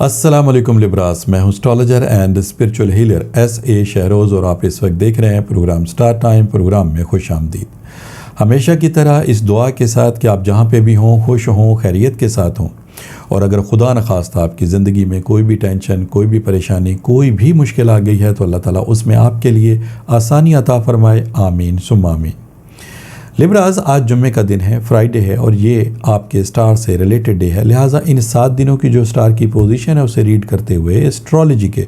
अस्सलाम वालेकुम लिब्रास, मैं हूँ astrologer and spiritual healer S.A. Shahroz और आप इस वक्त देख रहे हैं प्रोग्राम स्टार टाइम। प्रोग्राम में खुश आमदीद। हमेशा की तरह इस दुआ के साथ कि आप जहाँ पे भी हों खुश हों, खैरियत के साथ हों, और अगर खुदा न खास्ता आपकी ज़िंदगी में कोई भी टेंशन, कोई भी परेशानी, कोई भी मुश्किल आ गई है तो अल्लाह ताला उसमें आपके लिए आसानी अता फ़रमाए। आमीन सुम्मा आमीन। लिब्रास, आज जुम्मे का दिन है, फ्राइडे है और ये आपके स्टार से रिलेटेड डे है। लिहाजा इन 7 दिनों की जो स्टार की पोजीशन है उसे रीड करते हुए एस्ट्रोलॉजी के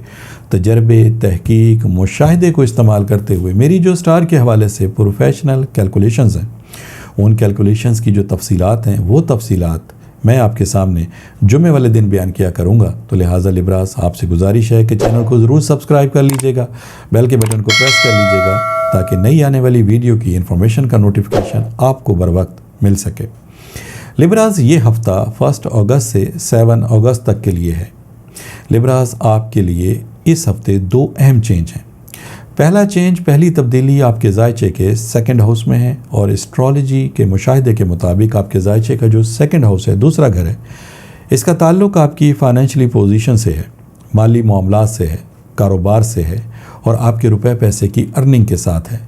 तजर्बे, तहकीक, मुशाहिदे को इस्तेमाल करते हुए मेरी जो स्टार के हवाले से प्रोफेशनल कैलकुलेशंस हैं, उन कैलकुलेशंस की जो तफसीलात हैं वो तफसीलात मैं आपके सामने जुम्मे वाले दिन बयान किया करूँगा। तो लिहाजा लिब्रास, आपसे गुजारिश है कि चैनल को ज़रूर सब्सक्राइब कर लीजिएगा, बेल के बटन को प्रेस कर लीजिएगा ताकि नई आने वाली वीडियो की इन्फॉर्मेशन का नोटिफिकेशन आपको बर वक्त मिल सके। लिब्रास, ये हफ़्ता 1 अगस्त से 7 अगस्त तक के लिए है। लिब्रास, आपके लिए इस हफ़्ते 2 अहम चेंज हैं। पहला चेंज, पहली तब्दीली आपके जायचे के 2nd हाउस में है और एस्ट्रोलॉजी के मुशाहिदे के मुताबिक आपके जायचे का जो 2nd हाउस है, दूसरा घर है, इसका ताल्लुक़ आपकी फ़ाइनेंशियली पोजीशन से है, माली मामलात से है, कारोबार से है और आपके रुपए पैसे की अर्निंग के साथ है।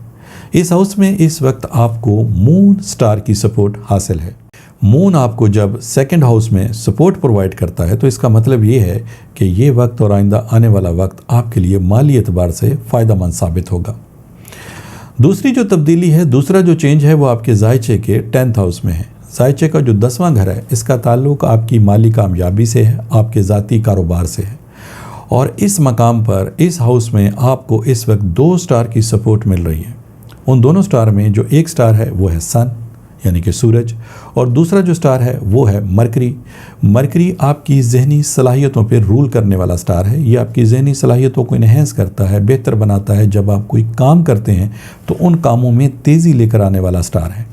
इस हाउस में इस वक्त आपको मून स्टार की सपोर्ट हासिल है। मून आपको जब 2nd हाउस में सपोर्ट प्रोवाइड करता है तो इसका मतलब ये है कि ये वक्त और आइंदा आने वाला वक्त आपके लिए माली एतबार से फ़ायदेमंद साबित होगा। दूसरी जो तब्दीली है, दूसरा जो चेंज है वो आपके जायचे के 10th हाउस में है। जायचे का जो 10वां घर है, इसका ताल्लुक़ आपकी माली कामयाबी से है, आपके ज़ाती कारोबार से है और इस मकाम पर, इस हाउस में आपको इस वक्त 2 स्टार की सपोर्ट मिल रही है। उन दोनों स्टार में जो एक स्टार है वो है सन यानी कि सूरज, और दूसरा जो स्टार है वो है मरकरी। मरकरी आपकी ज़हनी सलाहियतों पर रूल करने वाला स्टार है। ये आपकी ज़हनी सलाहियतों को इन्हेंस करता है, बेहतर बनाता है। जब आप कोई काम करते हैं तो उन कामों में तेज़ी लेकर आने वाला स्टार है।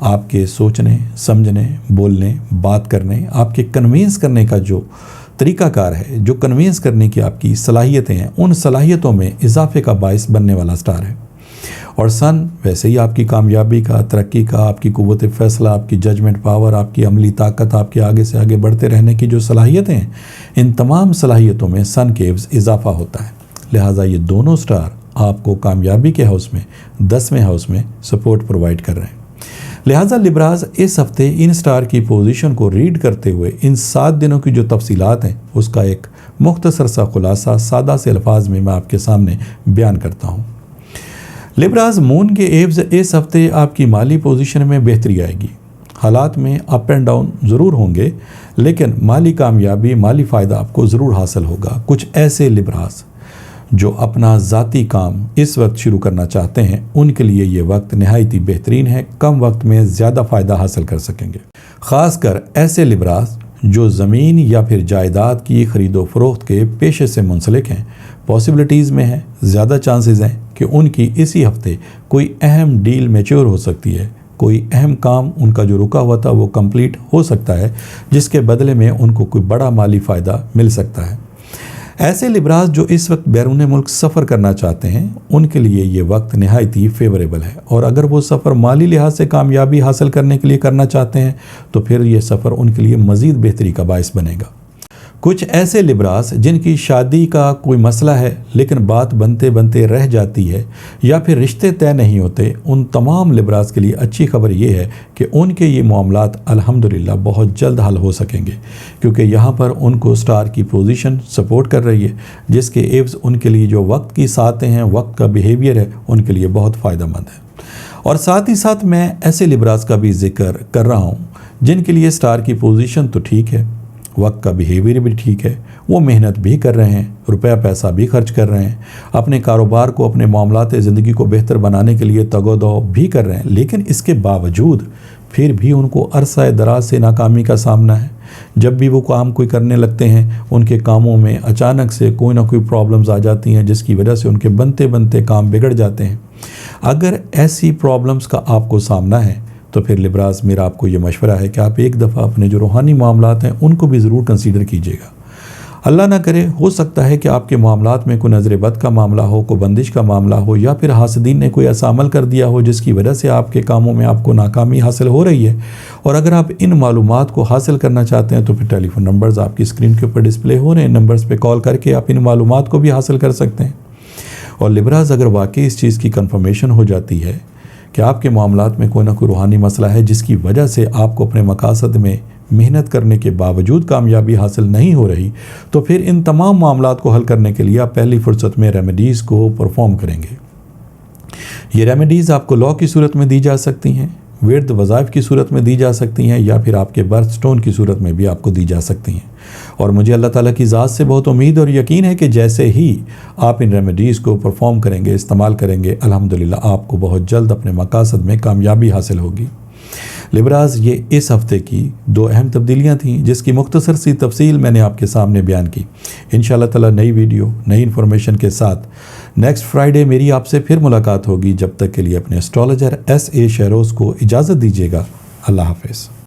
आपके सोचने, समझने, बोलने, बात करने, आपके कन्विंस करने का जो तरीक़ाकार है, जो कन्विंस करने की आपकी सलाहियतें हैं, उन सलाहियतों में इजाफे का बायस बनने वाला स्टार है। और सन वैसे ही आपकी कामयाबी का, तरक्की का, आपकी कुव्वत फ़ैसला, आपकी जजमेंट पावर, आपकी अमली ताकत, आपके आगे से आगे बढ़ते रहने की जो सलाहियतें हैं, इन तमाम सलाहियतों में सन के इजाफा होता है। लिहाजा ये दोनों स्टार आपको कामयाबी के हाउस में, 10वें हाउस में सपोर्ट प्रोवाइड कर रहे हैं। लिहाजा लिब्रास, इस हफ़्ते इन स्टार की पोजीशन को रीड करते हुए इन 7 दिनों की जो तफसीलात हैं उसका एक मुख्तसर सा खुलासा सादा से अल्फाज में मैं आपके सामने बयान करता हूँ। लिब्रास, मून के एव्स इस हफ़्ते आपकी माली पोजीशन में बेहतरी आएगी। हालात में अप एंड डाउन ज़रूर होंगे लेकिन माली कामयाबी, माली फ़ायदा आपको ज़रूर हासिल होगा। कुछ ऐसे लिब्रास जो अपना ज़ाती काम इस वक्त शुरू करना चाहते हैं, उनके लिए ये वक्त नहायत ही बेहतरीन है। कम वक्त में ज़्यादा फ़ायदा हासिल कर सकेंगे। ख़ासकर ऐसे लिब्रास जो ज़मीन या फिर जायदाद की ख़रीदो फ़रोख्त के पेशे से मुंसलिक हैं, पॉसिबिलिटीज़ में हैं, ज़्यादा चांसेस हैं कि उनकी इसी हफ़्ते कोई अहम डील मैच्योर हो सकती है। कोई अहम काम उनका जो रुका हुआ था वो कंप्लीट हो सकता है, जिसके बदले में उनको कोई बड़ा माली फ़ायदा मिल सकता है। ऐसे लिब्रास जो इस वक्त बैरून मुल्क सफ़र करना चाहते हैं, उनके लिए ये वक्त नहायत ही फेवरेबल है। और अगर वो सफ़र माली लिहाज से कामयाबी हासिल करने के लिए करना चाहते हैं तो फिर ये सफ़र उनके लिए मज़ीद बेहतरी का बायस बनेगा। कुछ ऐसे लिब्रास जिनकी शादी का कोई मसला है लेकिन बात बनते बनते रह जाती है या फिर रिश्ते तय नहीं होते, उन तमाम लिब्रास के लिए अच्छी खबर ये है कि उनके ये मामलात अल्हम्दुलिल्लाह बहुत जल्द हल हो सकेंगे, क्योंकि यहाँ पर उनको स्टार की पोजीशन सपोर्ट कर रही है, जिसके एव्स उनके लिए जो वक्त की सातें हैं, वक्त का बिहेवियर है, उनके लिए बहुत फ़ायदेमंद है। और साथ ही साथ मैं ऐसे लिब्रास का भी जिक्र कर रहा हूँ जिनके लिए स्टार की पोजीशन तो ठीक है, वक्त का बिहेवियर भी ठीक है, वो मेहनत भी कर रहे हैं, रुपया पैसा भी खर्च कर रहे हैं, अपने कारोबार को, अपने मामलात ज़िंदगी को बेहतर बनाने के लिए तगोदो भी कर रहे हैं, लेकिन इसके बावजूद फिर भी उनको अरसा दराज से नाकामी का सामना है। जब भी वो काम कोई करने लगते हैं, उनके कामों में अचानक से कोई ना कोई प्रॉब्लम्स आ जाती हैं, जिसकी वजह से उनके बनते बनते काम बिगड़ जाते हैं। अगर ऐसी प्रॉब्लम्स का आपको सामना है तो फिर लिब्रास, मेरा आपको ये मशवरा है कि आप एक दफ़ा अपने जो रूहानी मामलात हैं उनको भी ज़रूर कंसीडर कीजिएगा। اللہ نہ کرے ہو سکتا ہے کہ آپ کے معاملات میں کوئی نظر بد کا معاملہ ہو، کوئی بندش کا معاملہ ہو، یا پھر حاسدین نے کوئی ایسا عمل کر دیا ہو جس کی وجہ سے آپ کے کاموں میں آپ کو ناکامی حاصل ہو رہی ہے۔ اور اگر آپ ان معلومات کو حاصل کرنا چاہتے ہیں تو پھر ٹیلی فون نمبرز آپ کی اسکرین کے اوپر ڈسپلے ہو رہے ہیں، نمبرز پہ کال کر کے آپ ان معلومات کو بھی حاصل کر سکتے ہیں۔ اور لبراز اگر واقعی اس چیز کی کنفرمیشن ہو جاتی ہے کہ آپ کے معاملات میں کوئی نہ کوئی روحانی مسئلہ ہے جس کی وجہ سے آپ کو اپنے مقاصد میں محنت کرنے کے باوجود کامیابی حاصل نہیں ہو رہی، تو پھر ان تمام معاملات کو حل کرنے کے لیے آپ پہلی فرصت میں ریمیڈیز کو پرفارم کریں گے۔ یہ ریمیڈیز آپ کو لا کی صورت میں دی جا سکتی ہیں، ورد وظائف کی صورت میں دی جا سکتی ہیں، یا پھر آپ کے برتھ سٹون کی صورت میں بھی آپ کو دی جا سکتی ہیں۔ اور مجھے اللہ تعالیٰ کی ذات سے بہت امید اور یقین ہے کہ جیسے ہی آپ ان ریمیڈیز کو پرفارم کریں گے، استعمال کریں گے، الحمدللہ آپ کو بہت جلد اپنے مقاصد میں کامیابی حاصل ہوگی۔ لبراز، یہ اس ہفتے کی 2 اہم تبدیلیاں تھیں جس کی مختصر سی تفصیل میں نے آپ کے سامنے بیان کی۔ انشاءاللہ تعالیٰ نئی ویڈیو، نئی انفارمیشن کے ساتھ نیکسٹ فرائیڈے میری آپ سے پھر ملاقات ہوگی۔ جب تک کے لیے اپنے اسٹرالوجر ایس اے شہروز کو اجازت دیجیے گا۔ اللہ حافظ۔